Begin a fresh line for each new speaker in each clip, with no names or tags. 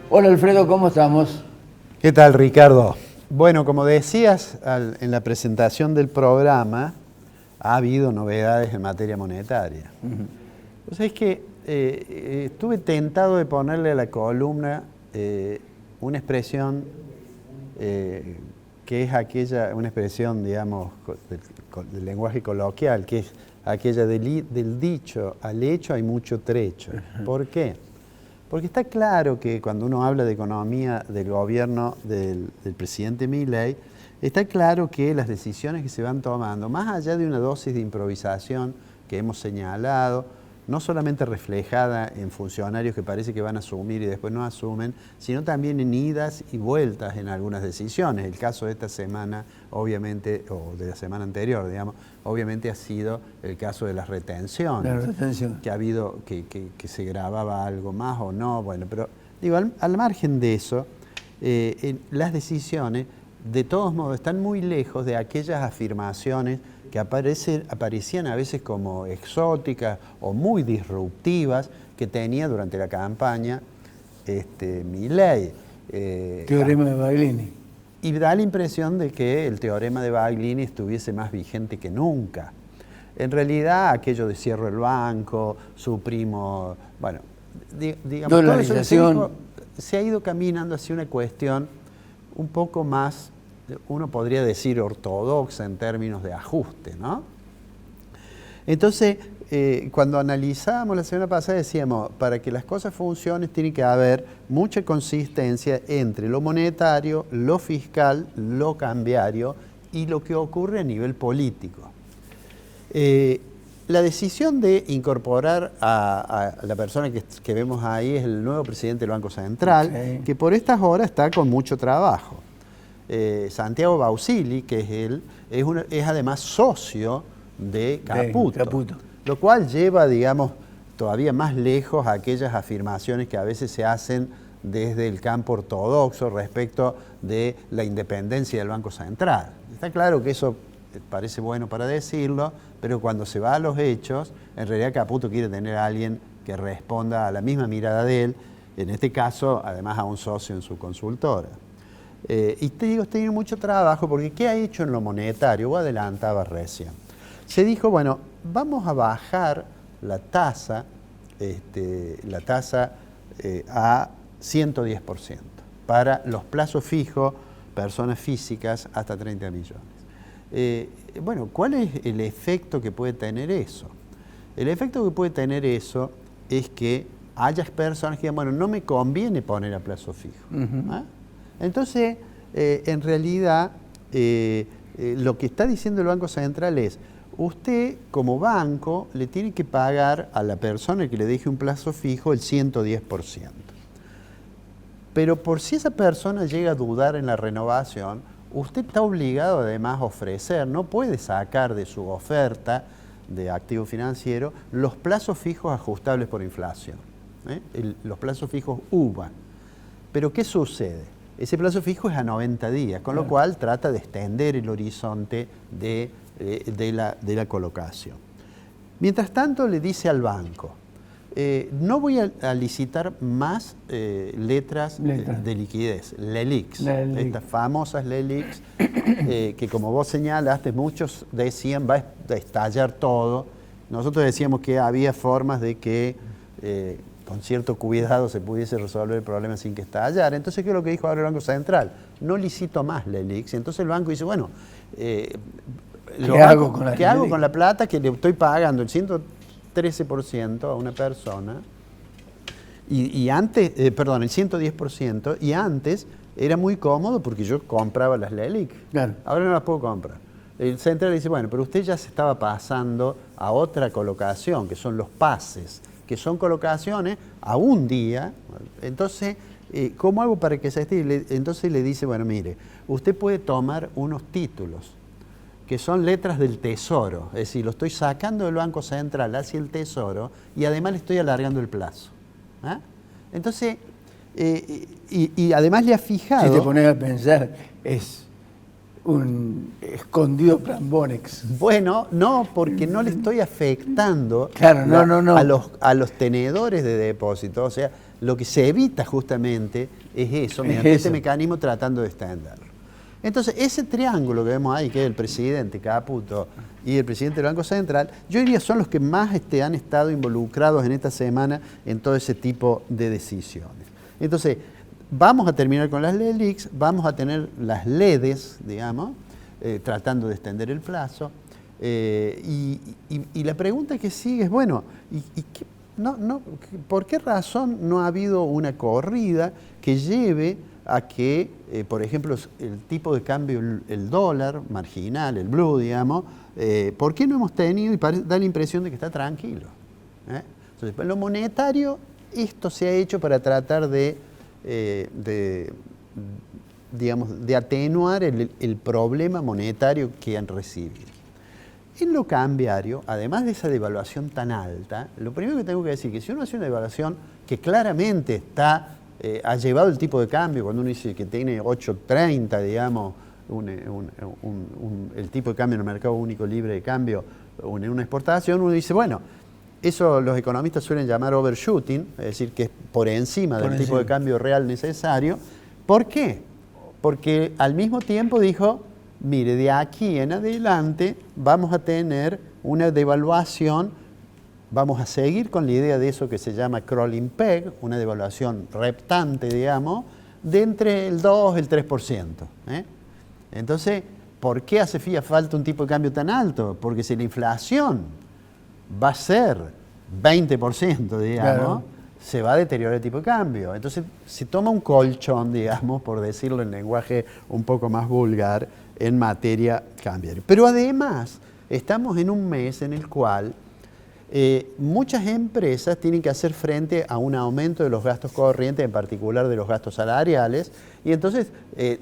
Hola Alfredo, ¿cómo estamos?
¿Qué tal, Ricardo? Bueno, como decías en la presentación del programa, ha habido novedades en materia monetaria. O sea, es que estuve tentado de ponerle a la columna una expresión que es una expresión, digamos, del lenguaje coloquial, que es aquella del dicho al hecho hay mucho trecho. ¿Por qué? Porque está claro que cuando uno habla de economía del gobierno del presidente Milei, está claro que las decisiones que se van tomando, más allá de una dosis de improvisación que hemos señalado, no solamente reflejada en funcionarios que parece que van a asumir y después no asumen, sino también en idas y vueltas en algunas decisiones. El caso de esta semana, obviamente, o de la semana anterior, digamos, obviamente ha sido el caso de las retenciones.
La retención.
Que ha habido, que se grababa algo más o no, bueno, pero digo, al margen de eso, las decisiones, de todos modos, están muy lejos de aquellas afirmaciones que aparecían a veces como exóticas o muy disruptivas que tenía durante la campaña Milei.
Teorema de Baglini.
Y da la impresión de que el teorema de Baglini estuviese más vigente que nunca. En realidad, aquello de cierro el banco, suprimo, bueno, digamos,
dolarización.
todo eso se ha ido caminando hacia una cuestión un poco más, uno podría decir, ortodoxa en términos de ajuste, ¿no? Entonces, cuando analizábamos la semana pasada decíamos, para que las cosas funcionen tiene que haber mucha consistencia entre lo monetario, lo fiscal, lo cambiario y lo que ocurre a nivel político. La decisión de incorporar a la persona que vemos ahí es el nuevo presidente del Banco Central,
Okay.
que por estas horas está con mucho trabajo. Santiago Bausili, que es él, es además socio de Caputo,
Caputo.
lo cual lleva, digamos, todavía más lejos aquellas afirmaciones que a veces se hacen desde el campo ortodoxo respecto de la independencia del Banco Central. Está claro que eso parece bueno para decirlo, pero cuando se va a los hechos, en realidad Caputo quiere tener a alguien que responda a la misma mirada de él, en este caso, además a un socio en su consultora. Y te digo, está teniendo mucho trabajo, porque ¿qué ha hecho en lo monetario? Vos adelantabas recién. Se dijo, bueno, vamos a bajar la tasa a 110% para los plazos fijos, personas físicas hasta 30 millones. Bueno, ¿cuál es el efecto que puede tener eso? El efecto que puede tener eso es que haya personas que digan, bueno, no me conviene poner a plazo fijo. ¿Ah? Entonces, en realidad, lo que está diciendo el Banco Central es, usted como banco le tiene que pagar a la persona que le deje un plazo fijo el 110%. Pero por si esa persona llega a dudar en la renovación, usted está obligado además a ofrecer, no puede sacar de su oferta de activo financiero los plazos fijos ajustables por inflación, los plazos fijos UVA. Pero ¿qué sucede? Ese plazo fijo es a 90 días, con lo cual trata de extender el horizonte de la colocación. Mientras tanto le dice al banco, no voy a licitar más letras de liquidez, LELIQs, estas famosas LELIQs, que como vos señalaste, muchos decían va a estallar todo. Nosotros decíamos que había formas de que con cierto cuidado se pudiese resolver el problema sin que estallara. Entonces, ¿qué es lo que dijo ahora el Banco Central? No licito más LELIQs. Entonces el banco dice, bueno, ¿qué hago con la plata que le estoy pagando el 113% a una persona? Y antes, perdón, el 110%, y antes era muy cómodo porque yo compraba las LELIQ.
Claro.
Ahora no las puedo comprar. El Central dice, bueno, pero usted ya se estaba pasando a otra colocación, que son los pases, que son colocaciones a un día. Entonces, ¿cómo hago para que se estire? Entonces le dice, bueno, mire, usted puede tomar unos títulos que son letras del Tesoro, es decir, lo estoy sacando del Banco Central hacia el Tesoro y además le estoy alargando el plazo. ¿Ah? Entonces, y además le ha fijado...
Si te pones a pensar, es un escondido plan Bonex.
Bueno, no, porque no le estoy afectando
Claro, no.
a los tenedores de depósito. O sea, lo que se evita justamente es eso, mediante este mecanismo tratando de extenderlo. Entonces, ese triángulo que vemos ahí, que es el presidente Caputo y el presidente del Banco Central, yo diría son los que más han estado involucrados en esta semana en todo ese tipo de decisiones. Entonces, vamos a terminar con las LELIQs, vamos a tener las LEDs, digamos, tratando de extender el plazo. Y la pregunta que sigue es, bueno, ¿por qué razón no ha habido una corrida que lleve a que, por ejemplo, el tipo de cambio, el dólar marginal, el blue, digamos, ¿por qué no hemos tenido, y da la impresión de que está tranquilo? Entonces, en lo monetario, esto se ha hecho para tratar de atenuar el problema monetario que han recibido. En lo cambiario, además de esa devaluación tan alta, lo primero que tengo que decir es que si uno hace una devaluación que claramente ha llevado el tipo de cambio, cuando uno dice que tiene 8.30, digamos, el tipo de cambio en el mercado único libre de cambio en una exportación, uno dice, bueno, eso los economistas suelen llamar overshooting, es decir, que es por encima del tipo de cambio real necesario. ¿Por qué? Porque al mismo tiempo dijo, mire, de aquí en adelante vamos a tener una devaluación, vamos a seguir con la idea de eso que se llama crawling peg, una devaluación reptante, digamos, de entre el 2 y el 3%. Entonces, ¿por qué hace falta un tipo de cambio tan alto? Porque si la inflación va a ser 20%, digamos, claro, se va a deteriorar el tipo de cambio. Entonces, se toma un colchón, digamos, por decirlo en lenguaje un poco más vulgar, en materia cambiaria. Pero además, estamos en un mes en el cual muchas empresas tienen que hacer frente a un aumento de los gastos corrientes, en particular de los gastos salariales, y entonces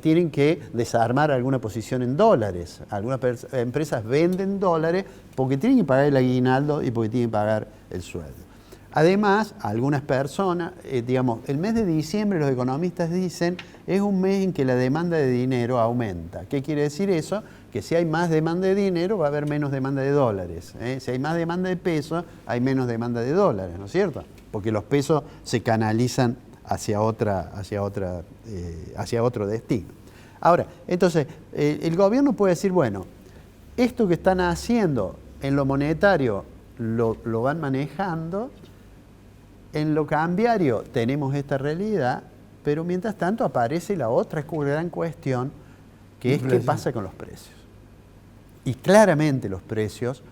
tienen que desarmar alguna posición en dólares. Algunas empresas venden dólares porque tienen que pagar el aguinaldo y porque tienen que pagar el sueldo. Además, algunas personas, digamos, el mes de diciembre los economistas dicen es un mes en que la demanda de dinero aumenta. ¿Qué quiere decir eso? Que si hay más demanda de dinero va a haber menos demanda de dólares. Si hay más demanda de pesos, hay menos demanda de dólares, ¿no es cierto? Porque los pesos se canalizan hacia otro destino. Ahora, entonces, el gobierno puede decir, bueno, esto que están haciendo en lo monetario lo van manejando. En lo cambiario tenemos esta realidad, pero mientras tanto aparece la otra gran cuestión, que es qué pasa con los precios. Y claramente los precios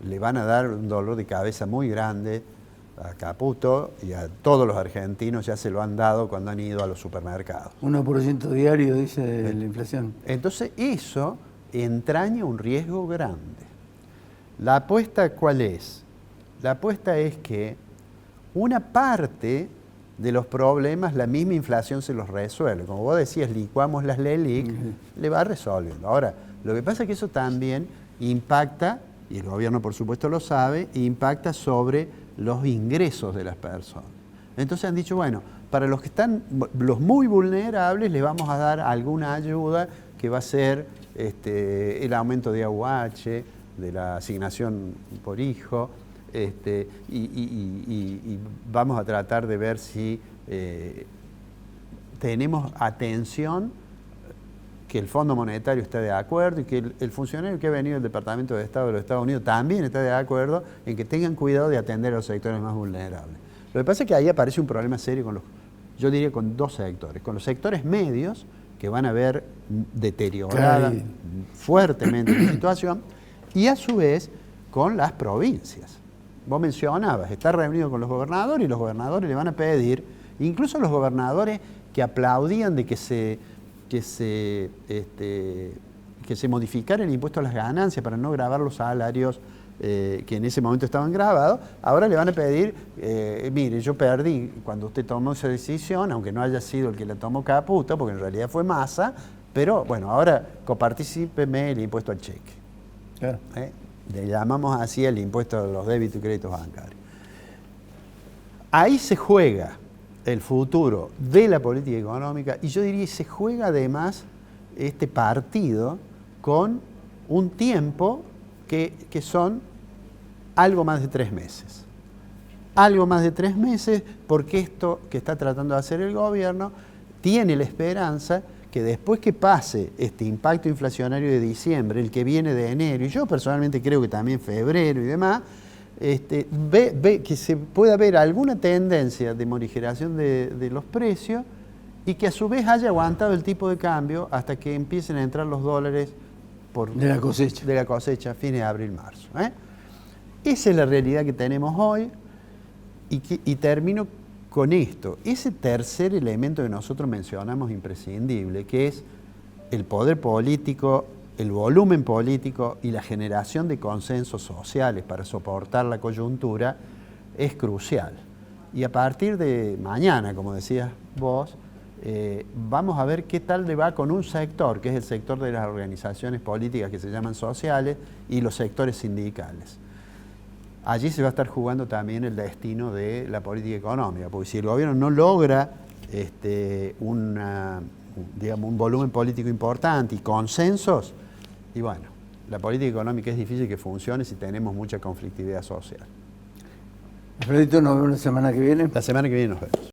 le van a dar un dolor de cabeza muy grande a Caputo y a todos los argentinos, ya se lo han dado cuando han ido a los supermercados.
1% diario, dice la inflación.
Entonces eso entraña un riesgo grande. ¿La apuesta cuál es? La apuesta es que una parte de los problemas, la misma inflación se los resuelve. Como vos decías, licuamos las LELIQ, le va resolviendo. Ahora, lo que pasa es que eso también impacta, y el gobierno por supuesto lo sabe, impacta sobre los ingresos de las personas. Entonces han dicho, bueno, para los que están, los muy vulnerables, les vamos a dar alguna ayuda que va a ser el aumento de AUH, de la asignación por hijo, y vamos a tratar de ver si tenemos atención, que el Fondo Monetario está de acuerdo y que el funcionario que ha venido del Departamento de Estado de los Estados Unidos también está de acuerdo en que tengan cuidado de atender a los sectores más vulnerables. Lo que pasa es que ahí aparece un problema serio yo diría con dos sectores, con los sectores medios, que van a ver deteriorada fuertemente la situación, y a su vez con las provincias. Vos mencionabas, está reunido con los gobernadores y los gobernadores le van a pedir, incluso los gobernadores que aplaudían de que se modificara el impuesto a las ganancias para no gravar los salarios que en ese momento estaban grabados, ahora le van a pedir, mire, yo perdí cuando usted tomó esa decisión, aunque no haya sido el que la tomó Caputo, porque en realidad fue Massa, pero bueno, ahora coparticípeme el impuesto al cheque. Claro. Le llamamos así el impuesto a los débitos y créditos bancarios. Ahí se juega el futuro de la política económica y yo diría que se juega además este partido con un tiempo que son algo más de 3 meses. algo más de 3 meses, porque esto que está tratando de hacer el gobierno tiene la esperanza que después que pase este impacto inflacionario de diciembre, el que viene de enero, y yo personalmente creo que también febrero y demás, ve que se pueda ver alguna tendencia de morigeración de los precios y que a su vez haya aguantado el tipo de cambio hasta que empiecen a entrar los dólares
de la cosecha.
De la cosecha, fines de abril, marzo. Esa es la realidad que tenemos hoy y termino con esto. Ese tercer elemento que nosotros mencionamos imprescindible, que es el poder político, el volumen político y la generación de consensos sociales para soportar la coyuntura, es crucial. Y a partir de mañana, como decías vos, vamos a ver qué tal le va con un sector, que es el sector de las organizaciones políticas que se llaman sociales y los sectores sindicales. Allí se va a estar jugando también el destino de la política económica, porque si el gobierno no logra un volumen político importante y consensos, y bueno, la política económica es difícil que funcione si tenemos mucha conflictividad social.
Alfredito, nos vemos la semana que viene.
La semana que viene nos vemos.